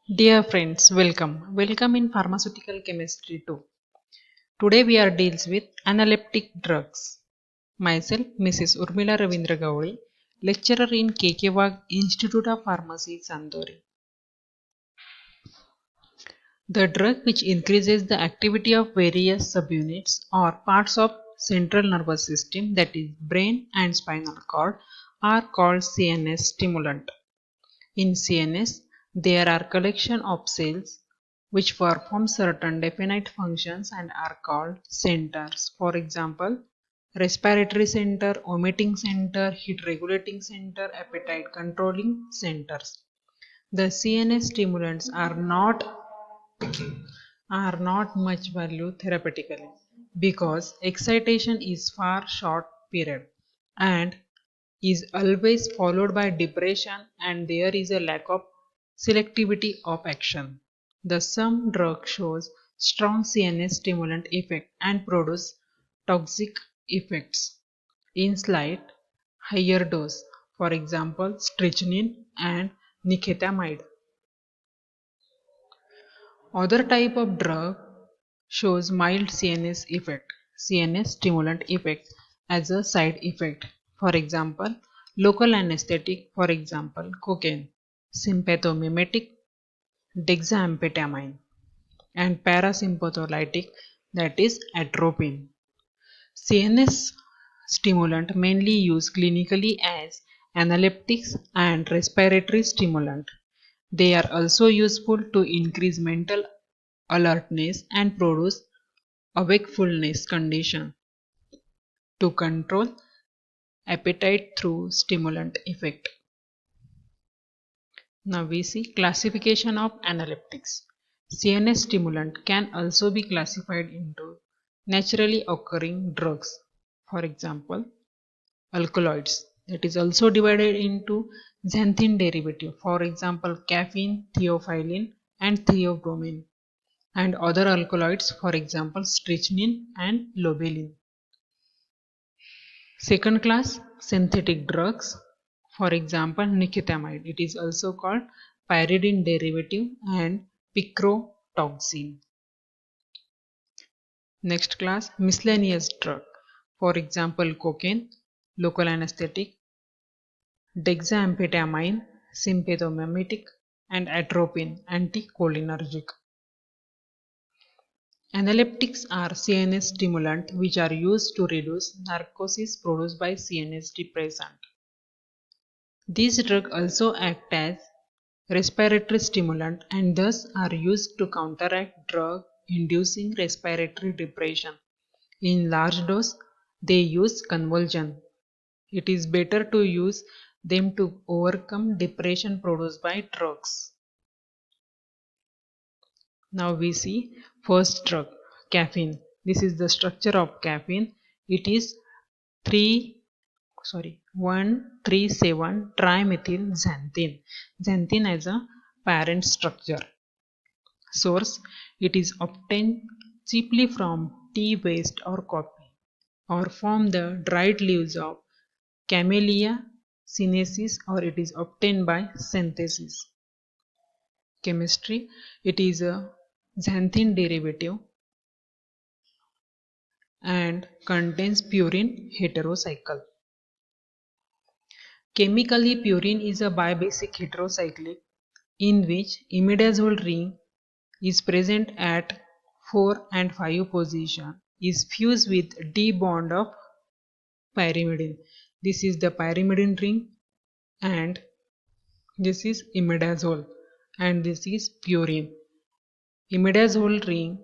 Dear friends, welcome. Welcome in Pharmaceutical Chemistry 2. Today we are deals with analeptic drugs. Myself, Mrs. Urmila Ravindra Gauri, lecturer in KK Wag Institute of Pharmacy, Sandori. The drug which increases the activity of various subunits or parts of central nervous system, that is brain and spinal cord, are called CNS stimulant. In CNS, there are collection of cells which perform certain definite functions and are called centers. For example, respiratory center, vomiting center, heat regulating center, appetite controlling centers. The CNS stimulants are not much value therapeutically because excitation is far short period and is always followed by depression and there is a lack of selectivity of action. The some drug shows strong CNS stimulant effect and produce toxic effects in slight higher dose, for example strychnine and nicotinamide. Other type of drug shows mild CNS stimulant effect as a side effect. For example, local anesthetic, for example, cocaine, sympathomimetic, dexamphetamine, and parasympatholytic, that is atropine. CNS stimulant mainly used clinically as analeptics and respiratory stimulant. They are also useful to increase mental alertness and produce awakefulness condition to control appetite through stimulant effect. Now we see classification of analeptics. CNS stimulant can also be classified into naturally occurring drugs. For example, alkaloids, that is also divided into xanthine derivative. For example, caffeine, theophylline and theobromine, and other alkaloids, for example strychnine and lobeline. Second class, synthetic drugs, for example nicotinamide, it is also called pyridine derivative and picrotoxin. Next class, miscellaneous drug, for example cocaine, local anesthetic, dexamphetamine, sympathomimetic, and atropine, anticholinergic. Analeptics are CNS stimulants which are used to reduce narcosis produced by CNS depressant. These drugs also act as respiratory stimulant and thus are used to counteract drug-inducing respiratory depression. In large dose, they use convulsion. It is better to use them to overcome depression produced by drugs. Now we see first drug, caffeine. This is the structure of caffeine. It is 137 trimethyl xanthine. Xanthine as a parent structure. Source, it is obtained cheaply from tea waste or coffee or from the dried leaves of Camellia sinensis or it is obtained by synthesis. Chemistry, it is a xanthine derivative and contains purine heterocycle. Chemically, purine is a bibasic heterocyclic in which imidazole ring is present at 4 and 5 position is fused with D bond of pyrimidine. This is the pyrimidine ring and this is imidazole and this is purine. Imidazole ring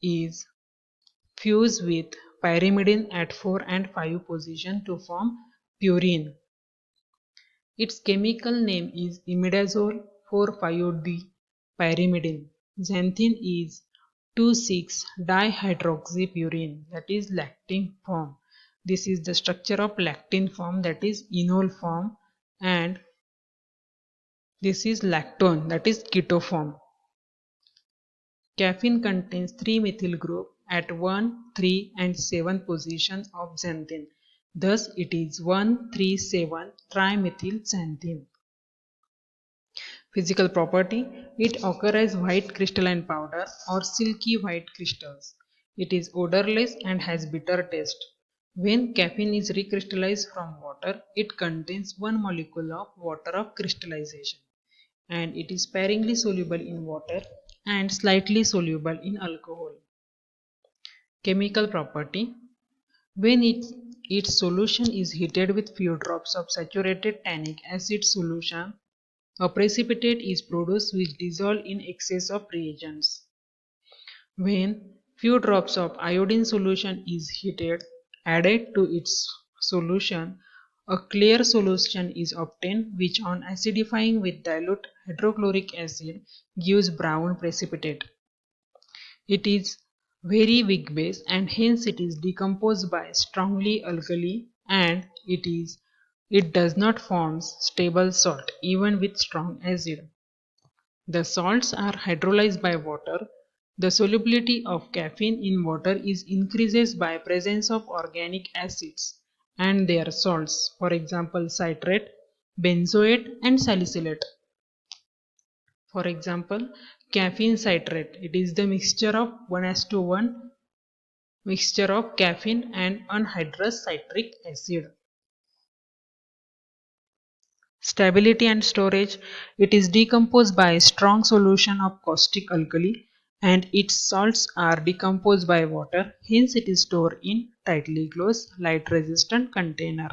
is fused with pyrimidine at 4 and 5 position to form purine. Its chemical name is imidazole 4,5-D pyrimidine. Xanthine is 2,6-dihydroxypurine, that is lactine form. This is the structure of lactine form, that is enol form, and this is lactone, that is keto form. Caffeine contains 3-methyl group at 1, 3 and 7 position of xanthine. Thus it is 1,3,7 trimethyl xanthine. Physical property, it occurs as white crystalline powder or silky white crystals. It is odorless and has bitter taste. When caffeine is recrystallized from water, it contains one molecule of water of crystallization, and it is sparingly soluble in water and slightly soluble in alcohol. Chemical property, when its solution is heated with few drops of saturated tannic acid solution, a precipitate is produced which dissolves in excess of reagents. When few drops of iodine solution is heated, added to its solution, a clear solution is obtained which on acidifying with dilute hydrochloric acid gives brown precipitate. It is very weak base and hence it is decomposed by strongly alkali, and it does not form stable salt even with strong acid. The salts are hydrolyzed by water. The solubility of caffeine in water is increases by presence of organic acids and their salts, for example citrate, benzoate and salicylate. For example, caffeine citrate, it is the mixture of 1:1 mixture of caffeine and anhydrous citric acid. Stability and storage, it is decomposed by a strong solution of caustic alkali and its salts are decomposed by water, hence it is stored in tightly closed light resistant container.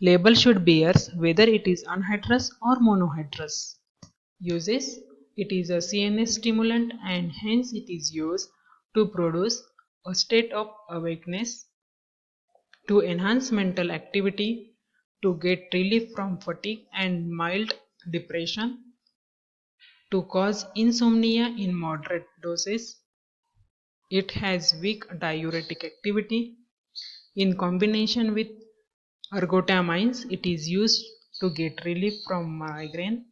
Label should bear whether it is anhydrous or monohydrous. Uses, it is a CNS stimulant and hence it is used to produce a state of awakeness, to enhance mental activity, to get relief from fatigue and mild depression, to cause insomnia in moderate doses. It has weak diuretic activity. In combination with ergotamines, it is used to get relief from migraine,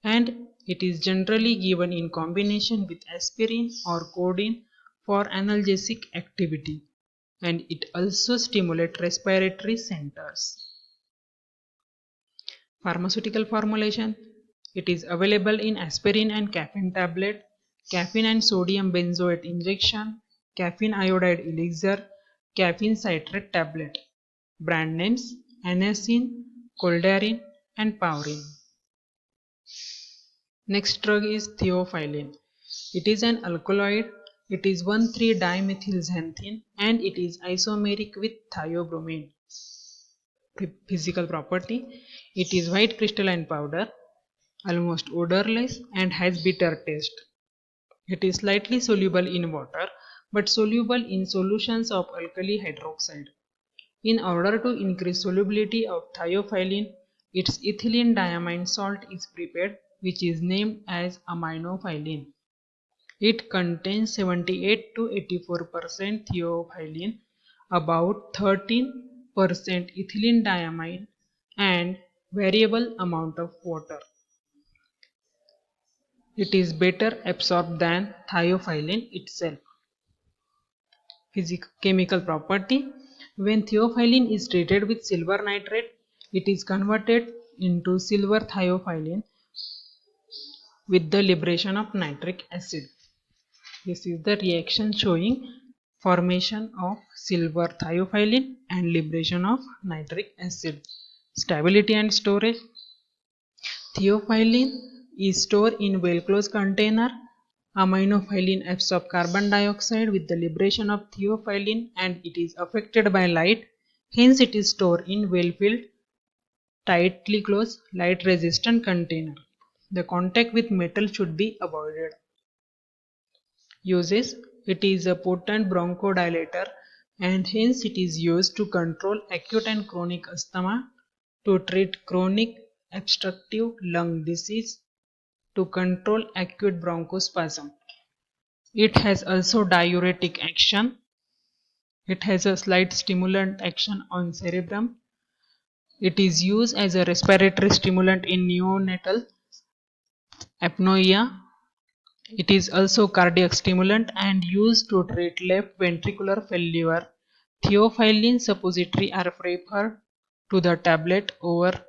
and it is generally given in combination with aspirin or codeine for analgesic activity, and it also stimulates respiratory centers. Pharmaceutical formulation, it is available in aspirin and caffeine tablet, caffeine and sodium benzoate injection, caffeine iodide elixir, caffeine citrate tablet. Brand names Anacin, Coldarin and Paurin. Next drug is theophylline. It is an alkaloid. It is 1,3-dimethylxanthine and it is isomeric with thiobromine. Physical property, it is white crystalline powder, almost odorless and has bitter taste. It is slightly soluble in water but soluble in solutions of alkali hydroxide. In order to increase solubility of theophylline, its ethylene diamine salt is prepared, which is named as aminophylline. It contains 78 to 84% theophylline, about 13% ethylene diamine and variable amount of water. It is better absorbed than thiophyllene itself. Chemical property, when theophylline is treated with silver nitrate, it is converted into silver thiophyllene with the liberation of nitric acid. This is the reaction showing formation of silver thiophyllene and liberation of nitric acid. Stability and storage, theophylline is stored in well-closed container. Aminophylline absorbs carbon dioxide with the liberation of theophylline and it is affected by light. Hence it is stored in well-filled, tightly closed, light-resistant container. The contact with metal should be avoided. Uses, it is a potent bronchodilator and hence it is used to control acute and chronic asthma, to treat chronic obstructive lung disease, to control acute bronchospasm. It has also diuretic action. It has a slight stimulant action on cerebrum. It is used as a respiratory stimulant in neonatal apnea. It is also cardiac stimulant and used to treat left ventricular failure. Theophylline suppository are preferred to the tablet over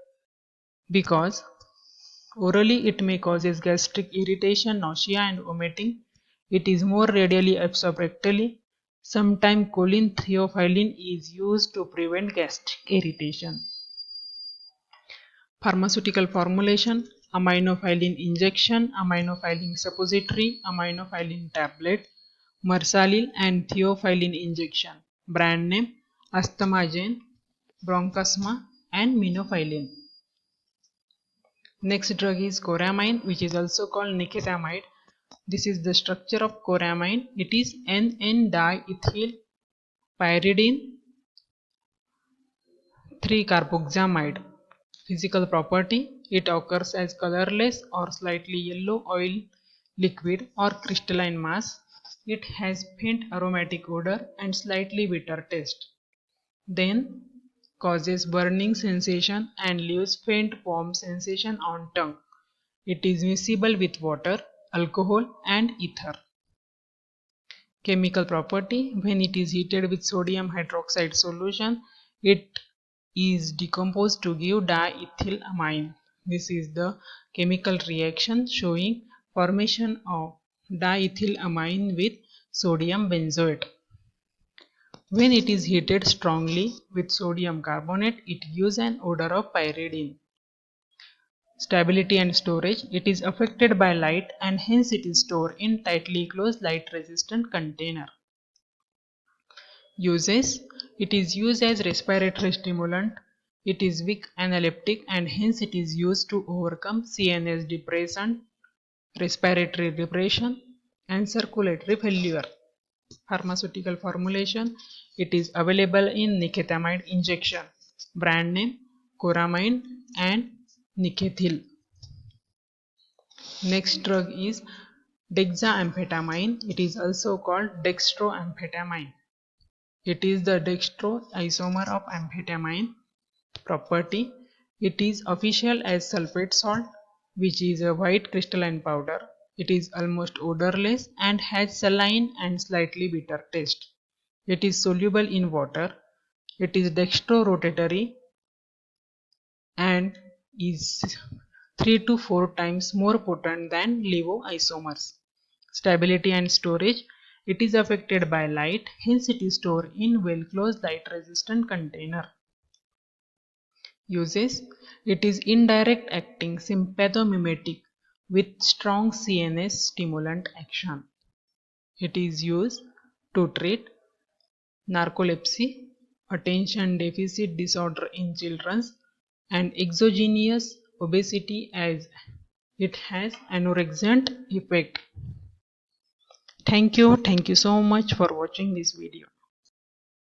because Orally, it may cause gastric irritation, nausea, and vomiting. It is more readily absorbed rectally. Sometimes choline theophylline is used to prevent gastric irritation. Pharmaceutical formulation: aminophylline injection, aminophylline suppository, aminophylline tablet, Mersalil and theophylline injection. Brand name: Asthamargine, Bronchosma, and Minophylline. Next drug is coramine, which is also called nicotinamide. This is the structure of coramine. It is N-diethyl pyridine 3-carboxamide. Physical property: it occurs as colorless or slightly yellow oil liquid or crystalline mass. It has faint aromatic odor and slightly bitter taste. Then causes burning sensation and leaves faint warm sensation on tongue. It is miscible with water, alcohol, and ether. Chemical property: when it is heated with sodium hydroxide solution, it is decomposed to give diethylamine. This is the chemical reaction showing formation of diethylamine with sodium benzoate. When it is heated strongly with sodium carbonate, it gives an odor of pyridine. Stability and storage: it is affected by light and hence it is stored in tightly closed light resistant container. Uses: it is used as respiratory stimulant. It is weak analeptic and hence it is used to overcome CNS depression, respiratory depression, and circulatory failure. Pharmaceutical formulation: it is available in nicotinamide injection. Brand name: coramine and Nicotinamide. Next drug is dexamphetamine. It is also called dextroamphetamine. It is the dextro isomer of amphetamine. Property: it is official as sulfate salt, which is a white crystalline powder. It is almost odorless and has saline and slightly bitter taste. It is soluble in water. It is dextrorotatory and is 3 to 4 times more potent than levoisomers. Stability and storage: it is affected by light, hence it is stored in well-closed light-resistant container. Uses: it is indirect acting sympathomimetic with strong CNS stimulant action. It is used to treat narcolepsy, attention deficit disorder in children, and exogenous obesity as it has anorexiant effect. Thank you so much for watching this video.